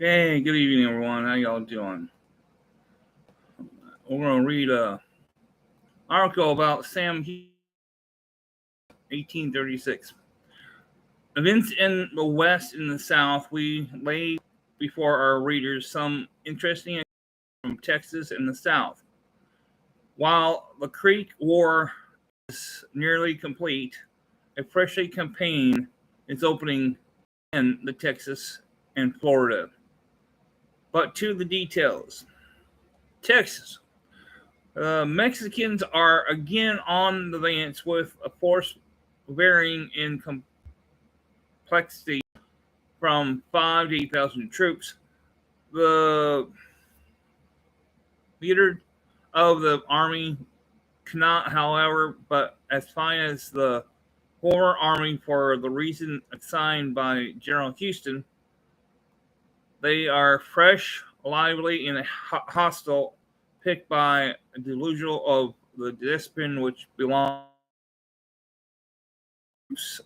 Hey, good evening, everyone. How y'all doing? We're gonna read a article about Sam 1836. Events in the West and the South. We lay before our readers some interesting from Texas and the South. While the Creek War is nearly complete, a fresh campaign is opening in the Texas and Florida. But to the details. Texas. Mexicans are again on the advance with a force varying in complexity from 5 to 8,000 troops. The leader of the army cannot, however, but as fine as the former army for the reason assigned by General Houston. They are fresh, lively, and hostile, picked by a delusional of the discipline which belongs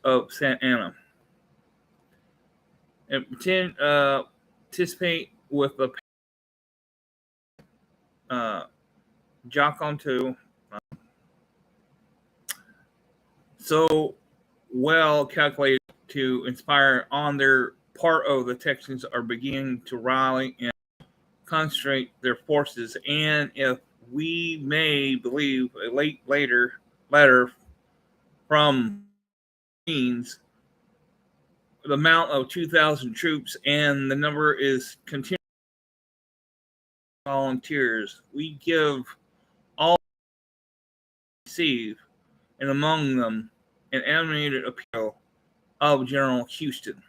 of Santa Ana. And pretend participate with the Jock on two so well calculated to inspire on their part of the Texans are beginning to rally and concentrate their forces, and if we may believe a later letter from Marines, the amount of 2,000 troops and the number is continuing volunteers. We give all receive, and among them an animated appeal of General Houston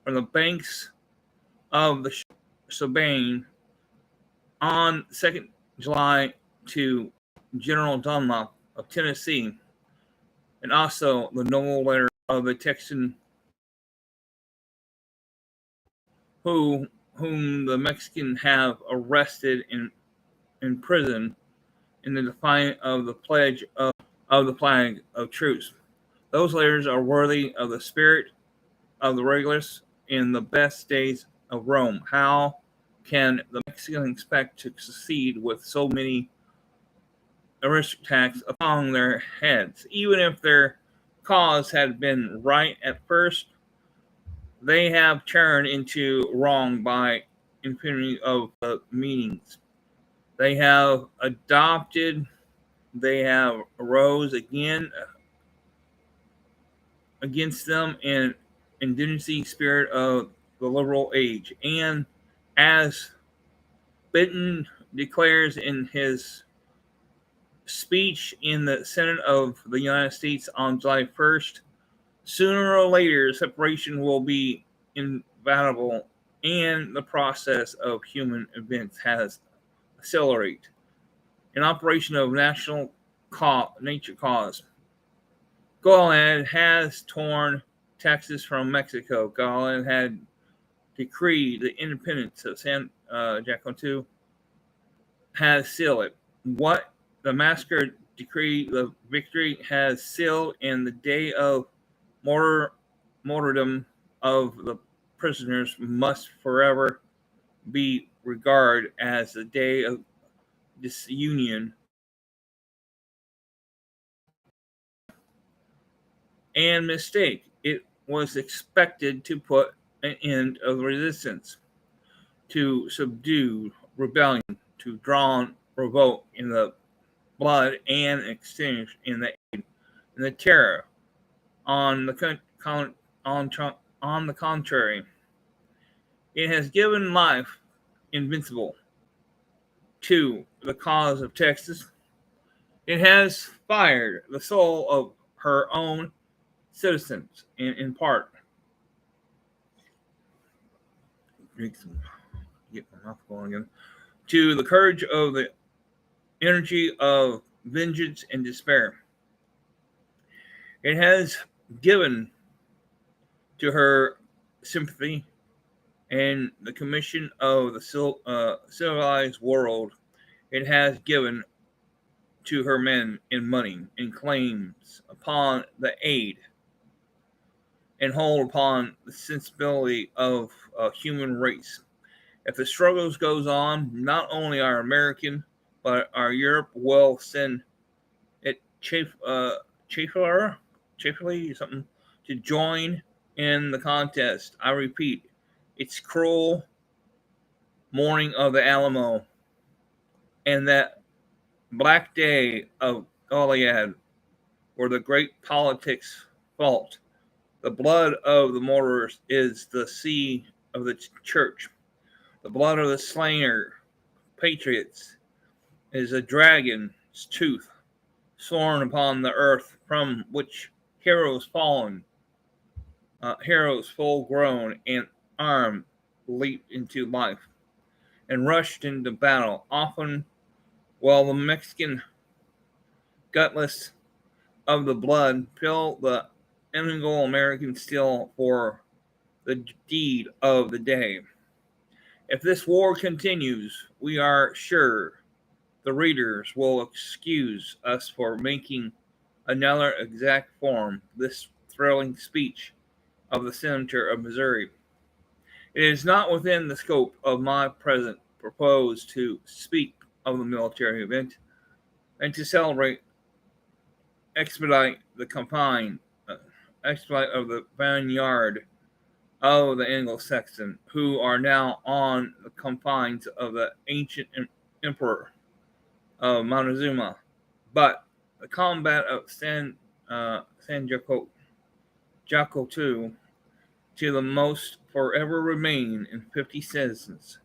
from the banks of the Sabine on 2nd July to General Dunlop of Tennessee, and also the noble letter of the Texan whom the Mexicans have arrested and imprisoned in the defiance of the pledge of the flag of truce. Those letters are worthy of the spirit of the regulars in the best days of Rome. How can the Mexicans expect to succeed with so many aristocrats upon their heads? Even if their cause had been right at first, they have turned into wrong by infinity of the meanings. They have adopted, they have arose again against them in indigency spirit of the liberal age. And as Benton declares in his speech in the Senate of the United States on July 1st, sooner or later separation will be inevitable and the process of human events has accelerated. An operation of nature cause. Golan has torn Texas from Mexico. Golan had decreed the independence of San Jacinto, has sealed it. What the massacre decree, the victory has sealed, in the day of martyrdom of the prisoners must forever be regarded as the day of disunion and mistake. It was expected to put an end of resistance, to subdue rebellion, to drown revolt in the blood and extinguish in the terror. On the on the contrary, it has given life invincible to the cause of Texas. It has fired the soul of her own citizens, in part. Drink some, get my mouth going again. To the courage of the energy of vengeance and despair. It has given to her sympathy and the commission of the civilized world. It has given to her men in money and claims upon the aid and hold upon the sensibility of a human race. If the struggles goes on, not only our American, but our Europe will send it Chaffley something to join in the contest. I repeat, it's cruel morning of the Alamo, and that black day of Goliad, where the great politics fault. The blood of the martyrs is the sea of the church. The blood of the slain patriots is a dragon's tooth sworn upon the earth from which heroes fallen, heroes full grown and armed, leaped into life and rushed into battle, often while the Mexican gutless of the blood fill the Anglo American still for the deed of the day. If this war continues, we are sure the readers will excuse us for making another exact form this thrilling speech of the Senator of Missouri. It is not within the scope of my present propose to speak of the military event and to celebrate, expedite the expedite of the vanguard of the Anglo-Saxon, who are now on the confines of the ancient emperor of Montezuma, but the combat of San Jaco to the most forever remain in 50 citizens,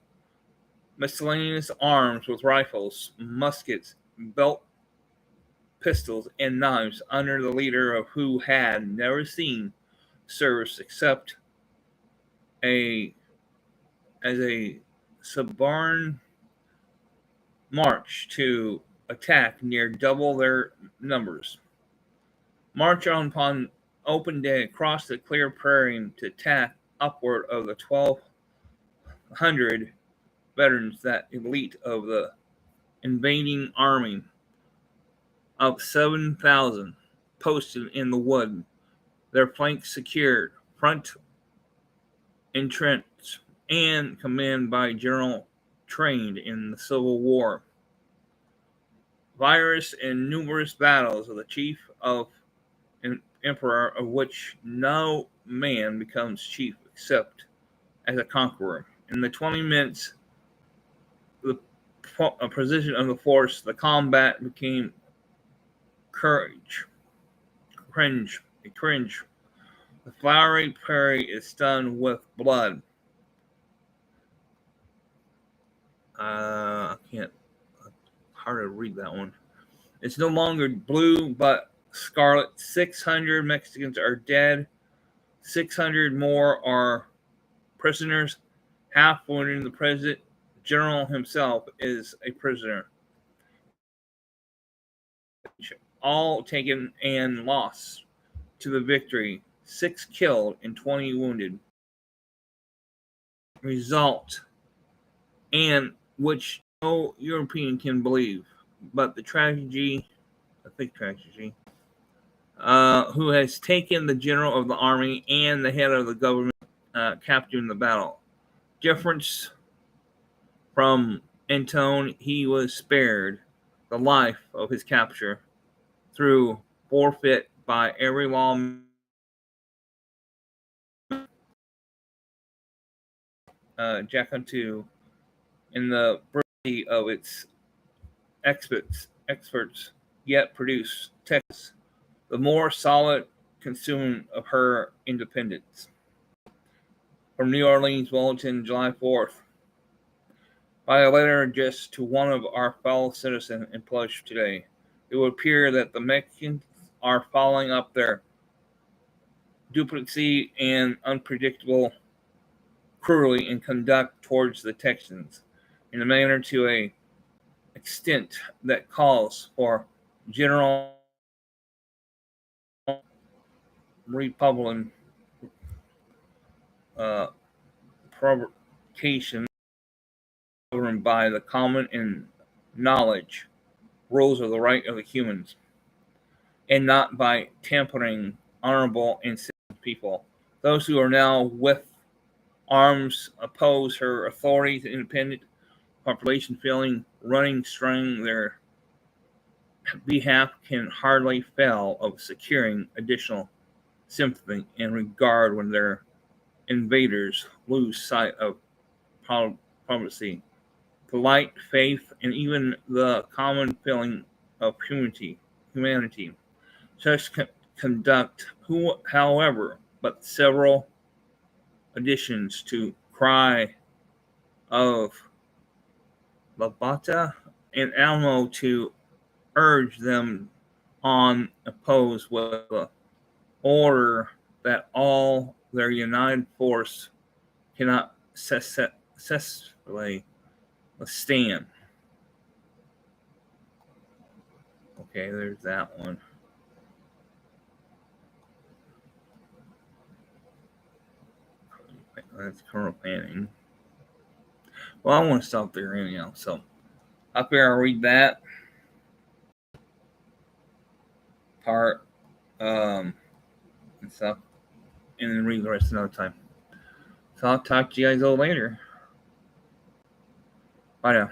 miscellaneous arms with rifles, muskets, belt pistols, and knives under the leader of who had never seen service except as a suborn march to attack near double their numbers. March on upon open day across the clear prairie to attack upward of the 1,200 veterans, that elite of the invading army of 7,000 posted in the wood, their flanks secured, front entrenched, and commanded by general trained in the Civil War. Various and numerous battles of the chief of an emperor, of which no man becomes chief except as a conqueror. In the 20 minutes, the position of the force, the combat became cringe. The flowery prairie is done with blood. I can't hard to read that one. It's no longer blue, but scarlet. 600 Mexicans are dead. 600 more are prisoners. Half wounded. The president general himself is a prisoner. All taken and lost to the victory. 6 killed and 20 wounded. Result, and which no European can believe, but the tragedy, who has taken the general of the army and the head of the government captive in the battle. Difference from Antone, he was spared the life of his capture through forfeit by every law Jacantu in the brevity of its experts yet produce Texas the more solid consuming of her independence. From New Orleans Bulletin, July 4th. By a letter addressed to one of our fellow citizens in published today, it would appear that the Mexicans are following up their duplicity and unpredictable cruelty in conduct towards the Texans in a manner to an extent that calls for general Republican provocation governed by the common and knowledge rules of the right of the humans, and not by tampering honorable and civil people. Those who are now with arms oppose her authority to independent population feeling running strong their behalf can hardly fail of securing additional sympathy and regard when their invaders lose sight of policy, polite faith, and even the common feeling of humanity. Such conduct, however, but several additions to cry of Labata and Alamo to urge them on oppose with the order that all their united force cannot successfully withstand. Okay, there's that one. That's Colonel Panning. Well, I want to stop there anyhow. So up here, I'll read that part and stuff, and then read the rest another time. So I'll talk to you guys all later. Bye now.